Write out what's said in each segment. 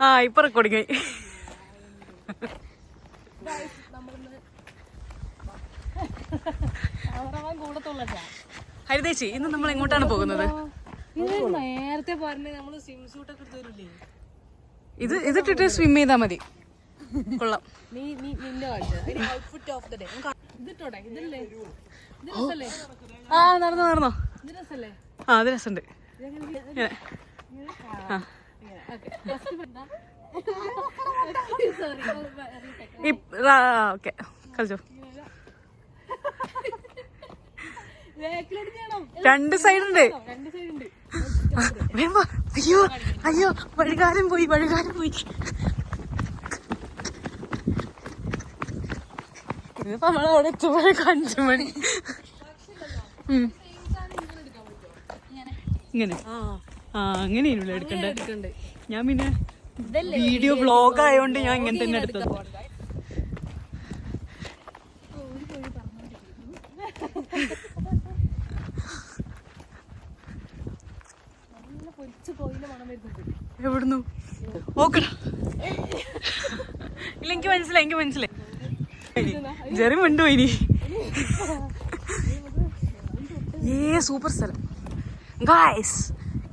ആ ഇപ്പൊ റെക്കോർഡിങ് ആയി. ഹരിതേച്ചി, ഇന്ന് നമ്മൾ എങ്ങോട്ടാണ് പോകുന്നത്? നേരത്തെ പറഞ്ഞ് നമ്മള് സ്വിം സൂട്ടൊക്കെ എടുത്തില്ലേ? ഇതിട്ടിട്ട് സ്വിം ചെയ്താ മതി. കൊള്ളാം. ആ നടന്നോ. ആ അത് രസമുണ്ട്. ഓക്കെ കളിച്ചോ. 2 സൈഡുണ്ട്. അയ്യോ അയ്യോ, വഴികാരം പോയി. ഇതിപ്പോ നമ്മളവിടെ എത്തുമ്പോഴേക്കും 5 മണി. ഇങ്ങനെ അങ്ങനെയാണല്ലോ എടുക്കണ്ടേ. ഞാൻ പിന്നെ വീഡിയോ വ്ളോഗ് ആയതുകൊണ്ട് ഞാൻ ഇങ്ങനെ തന്നെ എടുത്തത്. എവിടുന്നു നോക്കടാ. ഇല്ല, എനിക്ക് മനസ്സിലായി. ജെറി മിണ്ടു ഇനി. സൂപ്പർ സ്ഥലം ഗായ്സ്.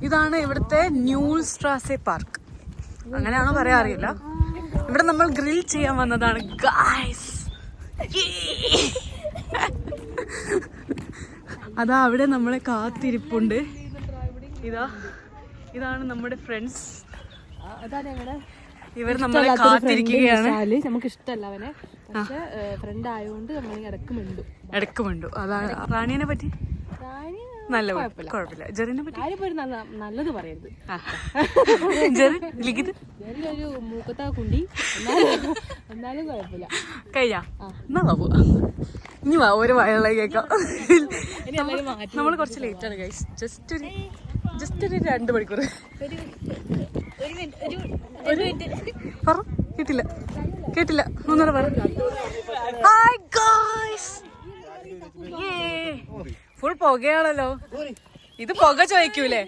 ഇതാണ് ഇവിടുത്തെ ന്യൂൾസ്ട്രാസെ പാർക്ക്. അങ്ങനെയാണോ പറയാ അറിയില്ല. ഇവിടെ നമ്മൾ ഗ്രിൽ ചെയ്യാൻ വന്നതാണ് ഗായ്സ്. അതാ അവിടെ നമ്മളെ കാത്തിരിപ്പുണ്ട്. ഇതാണ് നമ്മുടെ ഫ്രണ്ട്സ്. ഇവർ നമ്മളെ കാത്തിരിക്കുകയാണ്. നമുക്ക് ഇഷ്ടമല്ല അവനെ, പക്ഷെ ഫ്രണ്ട് ആയതുകൊണ്ട് നമ്മൾ ഇടക്ക് മിണ്ടു. അതാണ് റാണിയെ പറ്റി നല്ല കുഴപ്പമില്ല. ജെറിനെ പറ്റി നല്ലത് പറയരുത്. ജെറി ലിഖിത് ഒരു മൂക്കത്താ കുണ്ടി, എന്നാലും കുഴപ്പമില്ല. കഴിയാ എന്നാ പോവാ. ഇനി വാ, ഒരു വയറുള്ള കേൾക്കാം. നമ്മൾ കുറച്ച് ലേറ്റ് ആണ് ഗൈസ്. ജസ്റ്റ് ഒരു 2 മണിക്കൂർ. പറ, കേട്ടില്ല. ഒന്നുകൂടെ പറ. Hi guys. ഫുൾ പുകയാണല്ലോ. ഇത് പുക ചോദിക്കൂലേ?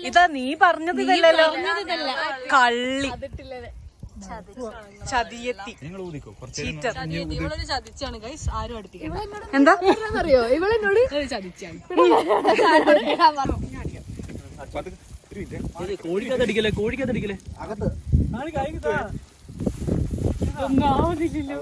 ഇതാ നീ പറഞ്ഞത് ഇതല്ലല്ലോ. കള്ളി, ചതിയെത്തി, ചതിച്ചാണ് ഗൈസ്. ആരും അടുത്തില്ല. എന്താ അറിയോ, ഇവളെന്നോട് ചതിച്ചാണ്. കോഴിക്കകത്തടിക്കലേ അകത്ത് ഒന്നാവുന്നില്ലല്ലോ.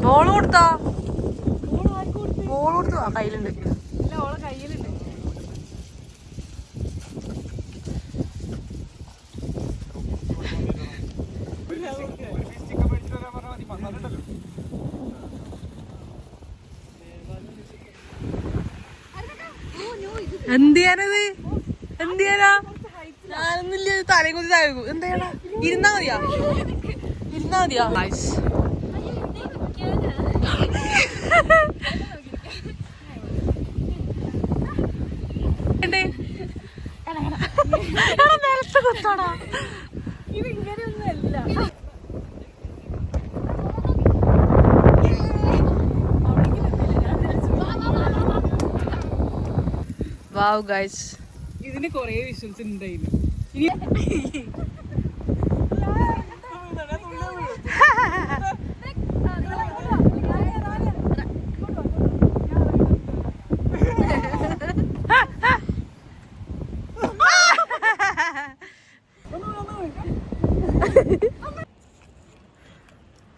ബോള് കൊടുത്താ? ബോൾ കൊടുത്തു. ആ കയ്യിലുണ്ട്. ഓളെ കയ്യിലുണ്ട്. എന്തിയാനത്? എന്തിയാനാ? ഞാനൊന്നില്ല. തലയും കുത്തി താഴെ എന്താ ഇരുന്നാ മതിയാ? നിലത്ത് കുത്താടാ. ഇതിങ്ങനെയൊന്നുമല്ല. വാവ് ഗൈസ്, ഇതിന് കൊറേ വിഷ്വൽസ് ഉണ്ടായിരുന്നു.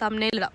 തംബ്നെയിലിടാം.